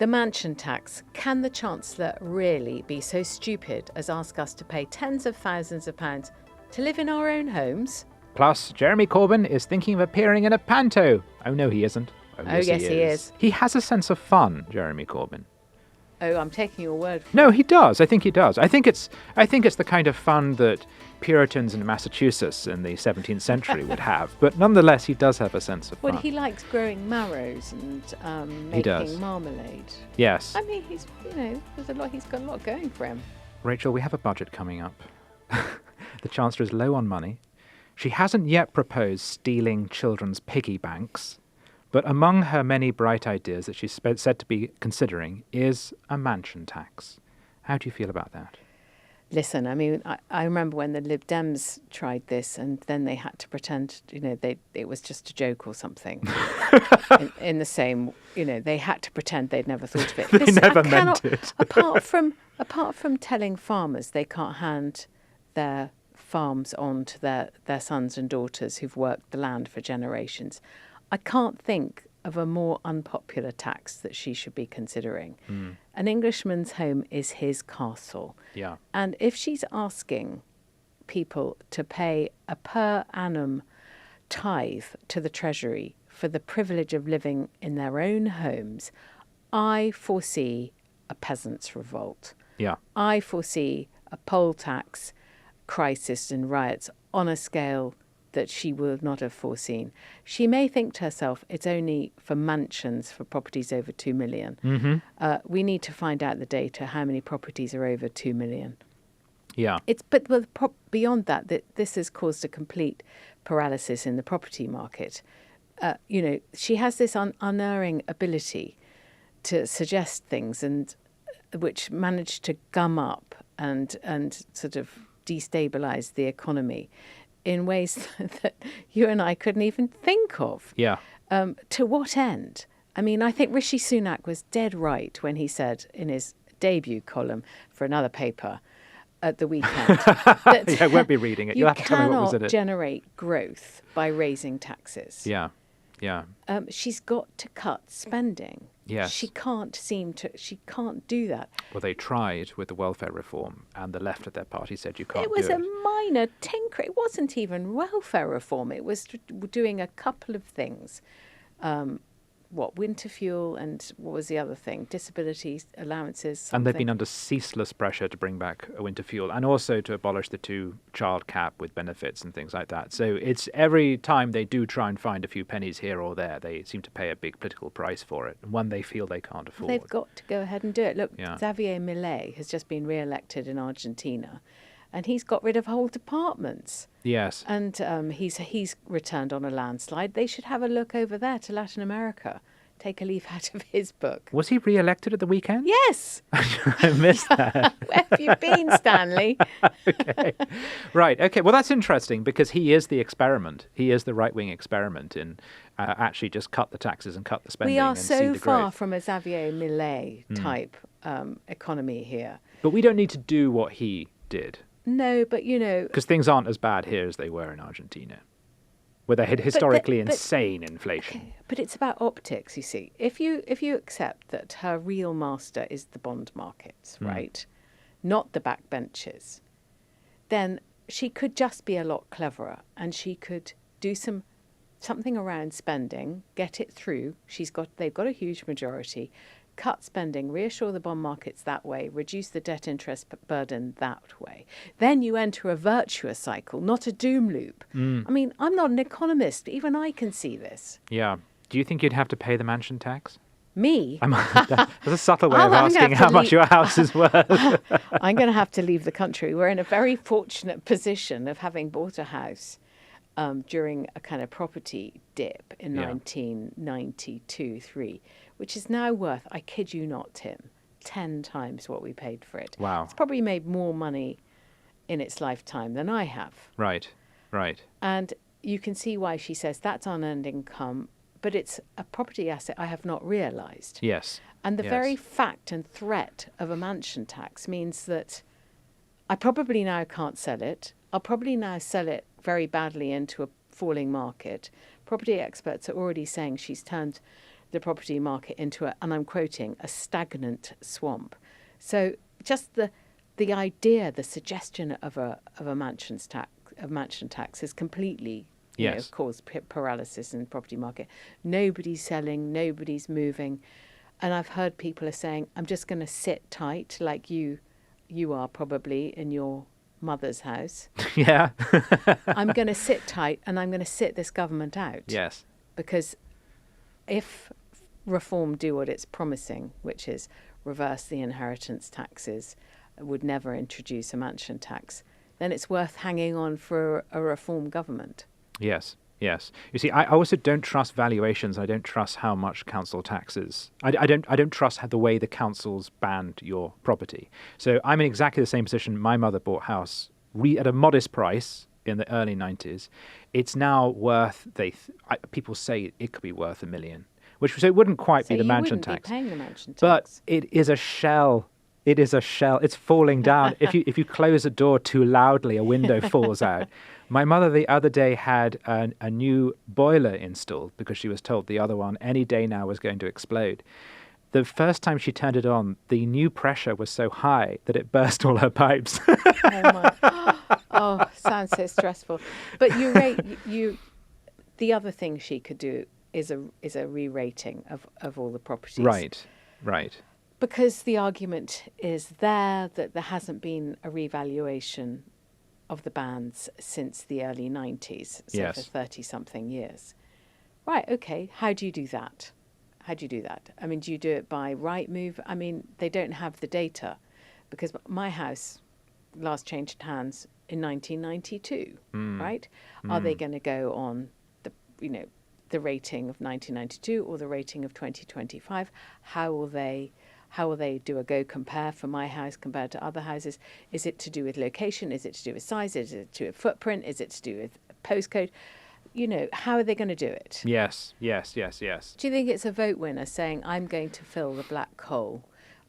The mansion tax. Can the Chancellor really be so stupid as ask us to pay tens of thousands of pounds to live in our own homes? Plus, Jeremy Corbyn is thinking of appearing in a panto. Oh, no, he isn't. Oh, yes, he is. He has a sense of fun, Jeremy Corbyn. Oh, I'm taking your word for it. No, he does. I think he does. I think it's the kind of fun that Puritans in Massachusetts in the 17th century would have. But nonetheless, he does have a sense of fun. Well, he likes growing marrows and making marmalade. Yes. I mean, he's got a lot going for him. Rachel, we have a budget coming up. The Chancellor is low on money. She hasn't yet proposed stealing children's piggy banks. But among her many bright ideas that she's said to be considering is a mansion tax. How do you feel about that? Listen, I mean, I remember when the Lib Dems tried this and then they had to pretend, it was just a joke or something. in the same, they had to pretend they'd never thought of it. They never meant it. apart from telling farmers they can't hand their farms on to their sons and daughters who've worked the land for generations, I can't think of a more unpopular tax that she should be considering. An Englishman's home is his castle. Yeah. And if she's asking people to pay a per annum tithe to the Treasury for the privilege of living in their own homes, I foresee a peasants' revolt. Yeah. I foresee a poll tax crisis and riots on a scale that she would not have foreseen. She may think to herself, it's only for mansions, for properties over 2 million. Mm-hmm. We need to find out the data, how many properties are over 2 million. Yeah. But beyond that, this has caused a complete paralysis in the property market. She has this unerring ability to suggest things and which managed to gum up and sort of destabilise the economy in ways that you and I couldn't even think of. Yeah. To what end? I mean, I think Rishi Sunak was dead right when he said in his debut column for another paper at the weekend that yeah, I won't be reading it. You'll have to tell me what was in it. You cannot generate growth by raising taxes. Yeah. Yeah. She's got to cut spending. Yes. She can't do that. Well, they tried with the welfare reform, and the left of their party said you can't do it. It was a minor tinker. It wasn't even welfare reform. It was doing a couple of things. Winter fuel and what was the other thing? Disability allowances. Something. And they've been under ceaseless pressure to bring back a winter fuel and also to abolish the 2-child cap with benefits and things like that. So it's every time they do try and find a few pennies here or there, they seem to pay a big political price for it, and one they feel they can't afford. They've got to go ahead and do it. Look, yeah. Xavier Milei has just been re-elected in Argentina, and he's got rid of whole departments. Yes. And he's returned on a landslide. They should have a look over there to Latin America. Take a leaf out of his book. Was he re-elected at the weekend? Yes. I missed that. Where have you been, Stanley? Okay. Right. Okay. Well, that's interesting because he is the experiment. He is the right-wing experiment in actually just cut the taxes and cut the spending. We are and so see the far growth. from a Xavier Milei type economy here. But we don't need to do what he did. No, but because things aren't as bad here as they were in Argentina, where they had historically insane inflation. Okay, but it's about optics, you see. If you accept that her real master is the bond markets, right, not the backbenchers, then she could just be a lot cleverer, and she could do something around spending, get it through. They've got a huge majority. Cut spending, reassure the bond markets that way, reduce the debt interest burden that way. Then you enter a virtuous cycle, not a doom loop. I mean, I'm not an economist, but even I can see this. Yeah. Do you think you'd have to pay the mansion tax? Me? That's a subtle way of asking how much your house is worth. I'm going to have to leave the country. We're in a very fortunate position of having bought a house during a kind of property dip in 1992-3, which is now worth, I kid you not, Tim, 10 times what we paid for it. Wow. It's probably made more money in its lifetime than I have. Right. And you can see why she says that's unearned income, but it's a property asset I have not realised. Yes. And the very fact and threat of a mansion tax means that I probably now can't sell it. I'll probably now sell it very badly into a falling market. Property experts are already saying she's turned the property market into and I'm quoting, a stagnant swamp. So just the idea, the suggestion of a mansion tax is completely caused paralysis in the property market. Nobody's selling, nobody's moving. And I've heard people are saying, I'm just going to sit tight like you are probably in your mother's house. Yeah. I'm going to sit tight and I'm going to sit this government out. Yes. Because if reform do what it's promising, which is reverse the inheritance taxes, would never introduce a mansion tax, then it's worth hanging on for a reform government. Yes. Yes. You see, I also don't trust valuations. I don't trust how much council taxes. I don't trust the way the councils banned your property. So I'm in exactly the same position. My mother bought a house at a modest price in the early 90s. It's now worth, people say it could be worth $1 million, so it wouldn't quite be the mansion tax. Be paying the mansion tax. But it is a shell. It is a shell. It's falling down. If you close a door too loudly, a window falls out. My mother the other day had a new boiler installed because she was told the other one any day now was going to explode. The first time she turned it on, the new pressure was so high that it burst all her pipes. Oh, sounds so stressful. But the other thing she could do is a re-rating of all the properties. Right. Because the argument is there that there hasn't been a revaluation of the bands since the early 90s, so for 30-something years. Right, okay, how do you do that? I mean, do you do it by right move? I mean, they don't have the data because my house last changed hands in 1992, right? Are they going to go on the rating of 1992 or the rating of 2025? How will they do a go compare for my house compared to other houses? Is it to do with location? Is it to do with size? Is it to do with footprint? Is it to do with postcode? How are they going to do it? Yes. Do you think it's a vote winner saying, I'm going to fill the black hole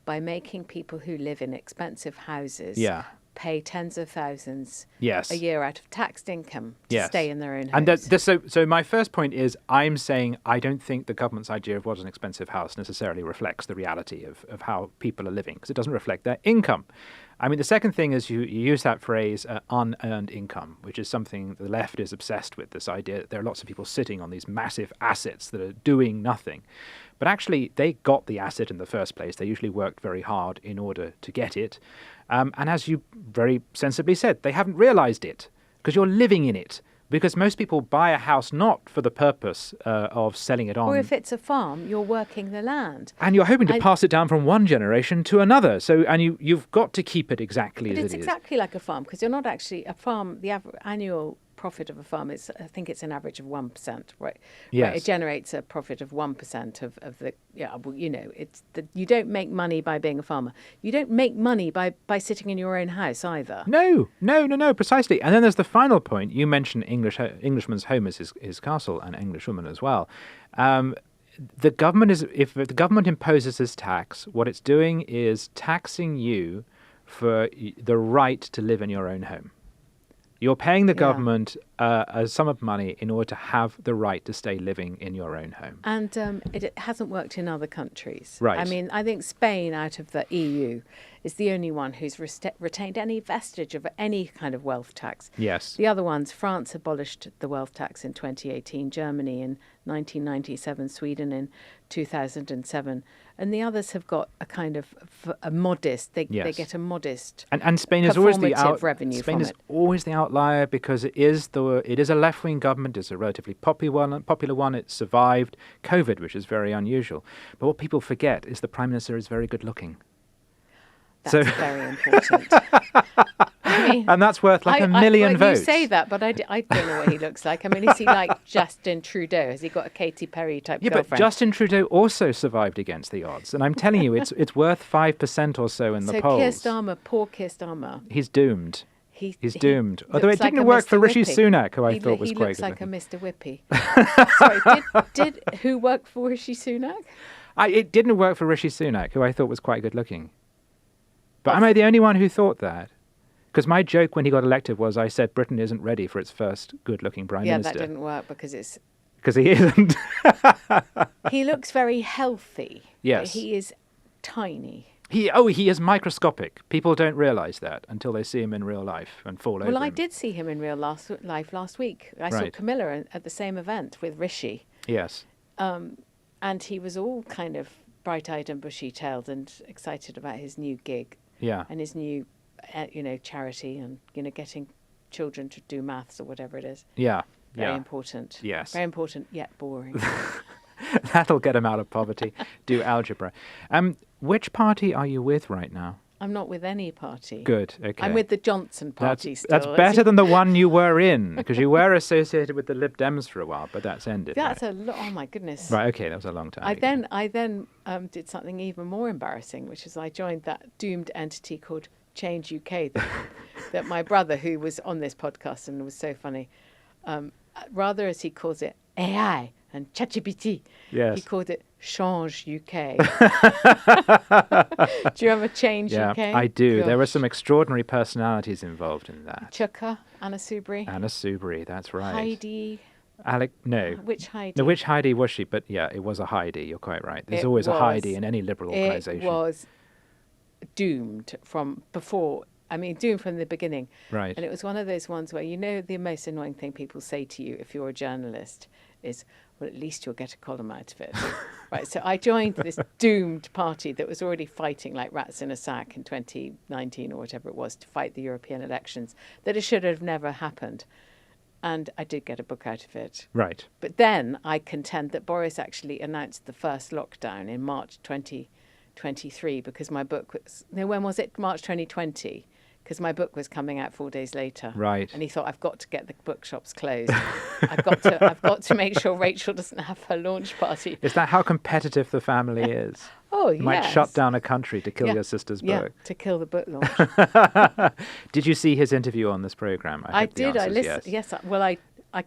by making people who live in expensive houses pay tens of thousands a year out of taxed income to stay in their own homes? And so my first point is I'm saying I don't think the government's idea of what an expensive house necessarily reflects the reality of how people are living, because it doesn't reflect their income. I mean, the second thing is you use that phrase, unearned income, which is something the left is obsessed with, this idea that there are lots of people sitting on these massive assets that are doing nothing. But actually, they got the asset in the first place. They usually worked very hard in order to get it. And as you very sensibly said, they haven't realized it because you're living in it. Because most people buy a house not for the purpose of selling it on. Or if it's a farm, you're working the land. And you're hoping to pass it down from one generation to another. And you've got to keep it exactly as it is. But it's exactly like a farm, because you're not actually a farm. The annual profit of a farm is, I think it's an average of 1%, right? Yes. Right, it generates a profit of 1% of the, you don't make money by being a farmer. You don't make money by sitting in your own house either. No, precisely. And then there's the final point. You mentioned Englishman's home is his castle, and Englishwoman as well. The government if the government imposes this tax, what it's doing is taxing you for the right to live in your own home. You're paying the government a sum of money in order to have the right to stay living in your own home. And it hasn't worked in other countries. Right. I mean, I think Spain, out of the EU, is the only one who's retained any vestige of any kind of wealth tax. Yes. The other ones, France abolished the wealth tax in 2018, Germany in 1997, Sweden in 2007. And the others have got a kind of a modest, they get a modest and Spain is always the revenue Spain from is it. always the outlier because it is a left-wing government. It's a relatively popular one. It survived COVID, which is very unusual. But what people forget is the Prime Minister is very good looking. That's very important. I mean, and that's worth like a million votes. You say that, but I don't know what he looks like. I mean, is he like Justin Trudeau? Has he got a Katy Perry type girlfriend? But Justin Trudeau also survived against the odds. And I'm telling you, it's worth 5% or so in the polls. So poor Keir Starmer. He's doomed. He's doomed. He Although it didn't like work for Rishi Whippy. Sunak, who I thought was quite good. He looks like a Mr. Whippy. Sorry, did who worked for Rishi Sunak? It didn't work for Rishi Sunak, who I thought was quite good looking. But am I the only one who thought that? Because my joke when he got elected was I said Britain isn't ready for its first good-looking prime minister. Yeah, that didn't work because it's because he isn't. He looks very healthy. Yes. But he is tiny. He is microscopic. People don't realise that until they see him in real life and fall over Well, I him. did see him in real life last week. I saw Right. Camilla at the same event with Rishi. Yes. And he was all kind of bright-eyed and bushy-tailed and excited about his new gig Yeah. and his new, charity and, getting children to do maths or whatever it is. Yeah. Very important. Yes. Very important, yet boring. That'll get him out of poverty. Do algebra. Which party are you with right now? I'm not with any party. Good. Okay. I'm with the Johnson party still. That's better than the one you were in, because you were associated with the Lib Dems for a while, but that's ended. That's right? oh my goodness. Right. Okay. That was a long time. I then did something even more embarrassing, which is I joined that doomed entity called Change UK that my brother, who was on this podcast and was so funny, rather as he calls it AI and ChatGPT, Yes. he called it Change UK. Do you remember Change UK? Yeah, I do. Gosh. There were some extraordinary personalities involved in that. Chuka, Anna Soubry, Anna Soubry, that's right. Heidi. No. Which Heidi? No, which Heidi was she? But yeah, it was a Heidi. You're quite right. There's It always a was. Heidi in any liberal organisation. It was doomed from before. I mean, doomed from the beginning. Right. And it was one of those ones where, the most annoying thing people say to you if you're a journalist is, well, at least you'll get a column out of it. Right. So I joined this doomed party that was already fighting like rats in a sack in 2019 or whatever it was to fight the European elections, that it should have never happened. And I did get a book out of it. Right. But then I contend that Boris actually announced the first lockdown in March 2023 because my book was... No, when was it? March 2020. Because my book was coming out 4 days later. Right. And he thought, I've got to get the bookshops closed. I've got to make sure Rachel doesn't have her launch party. Is that how competitive the family is? Oh, You might yes. shut down a country to kill your sister's book. Yeah, to kill the book launch. Did you see his interview on this programme? I did. I listened. listened. Yes. Well, I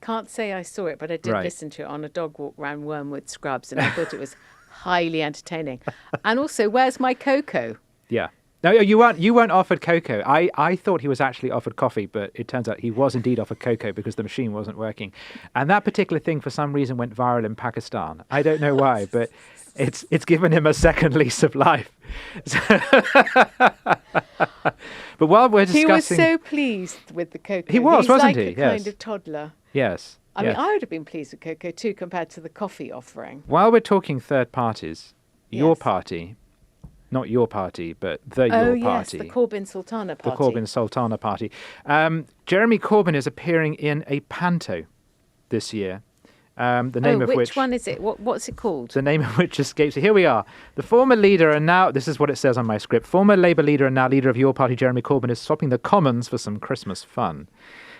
can't say I saw it, but I did Right. listen to it on a dog walk round Wormwood Scrubs, and I thought it was highly entertaining. And also, where's my cocoa? Yeah. No, you weren't offered cocoa. I thought he was actually offered coffee, but it turns out he was indeed offered cocoa because the machine wasn't working. And that particular thing, for some reason, went viral in Pakistan. I don't know why, but it's given him a second lease of life. But while we're discussing... He was so pleased with the cocoa. He was, He's wasn't like he? a Yes. kind of toddler. Yes. I yes. mean, I would have been pleased with cocoa too, compared to the coffee offering. While we're talking third parties, your Yes. party, not your party, but your yes, party. the Corbyn Sultana The party. Corbyn Sultana party. Jeremy Corbyn is appearing in a panto this year. The name of which one is it? What's it called? The name of which escapes me. Here we are. The former leader and now, this is what it says on my script, former Labour leader and now leader of your party, Jeremy Corbyn, is swapping the Commons for some Christmas fun.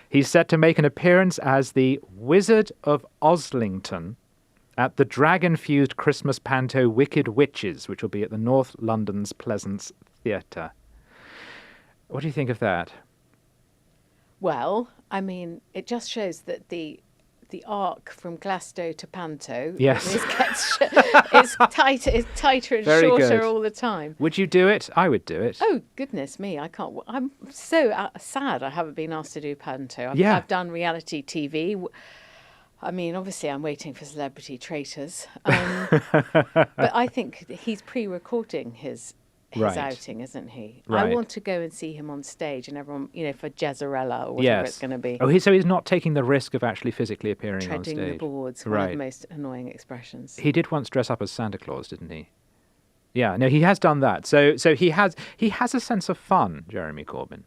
He's set to make an appearance as the Wizard of Oslington at the dragon-fused Christmas panto Wicked Witches, which will be at the North London's Pleasance Theatre. What do you think of that? Well, I mean, it just shows that the arc from Glasgow to Panto Yes. is tighter and Very shorter good. all the time. Would you do it? I would do it. Oh, goodness me, I can't. I'm so sad I haven't been asked to do Panto. Yeah. I've done reality TV. I mean, obviously, I'm waiting for Celebrity Traitors. But I think he's pre-recording his Right. outing, isn't he? Right. I want to go and see him on stage and everyone, for Jezerella or whatever Yes. it's going to be. Oh, so he's not taking the risk of actually physically appearing on Treading stage. the boards, one of Right. the most annoying expressions. He did once dress up as Santa Claus, didn't he? Yeah, no, he has done that. So he has a sense of fun, Jeremy Corbyn.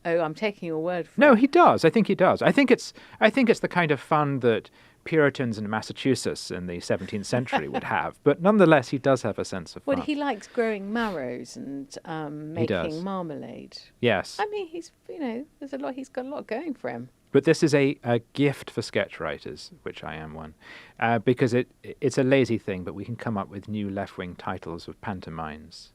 Oh, I'm taking your word for No, it. he does. I think he does. I think it's the kind of fun that Puritans in Massachusetts in the 17th century would have. But nonetheless, he does have a sense of fun. Well, he likes growing marrows and does. making marmalade. Yes. I mean, he's got a lot going for him. But this is a gift for sketch writers, which I am one, because it's a lazy thing, but we can come up with new left-wing titles of pantomimes.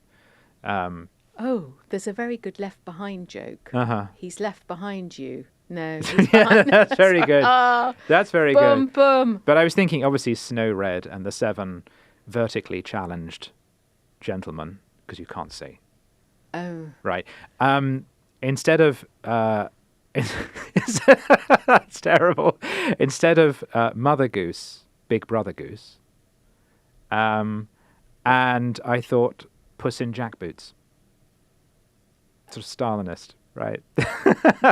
Oh, there's a very good Left Behind joke. Uh-huh. He's left behind you. No, he's Yeah, behind that's very good. Ah, That's very boom, good. boom. But I was thinking, obviously, Snow Red and the 7 vertically challenged gentlemen, because you can't say, Oh, right? Instead of That's terrible. Instead of Mother Goose, Big Brother Goose. And I thought Puss in Jackboots. Sort of Stalinist, right?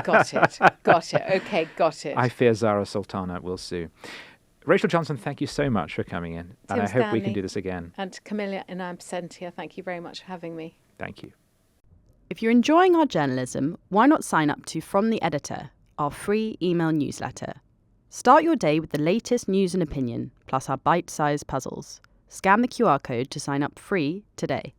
Got it. Okay, got it. I fear Zara Sultana will sue. Rachel Johnson, thank you so much for coming in. Tim and I hope we Stanley can do this again. And Camilla in absentia, thank you very much for having me. Thank you. If you're enjoying our journalism, why not sign up to From the Editor, our free email newsletter? Start your day with the latest news and opinion, plus our bite-sized puzzles. Scan the QR code to sign up free today.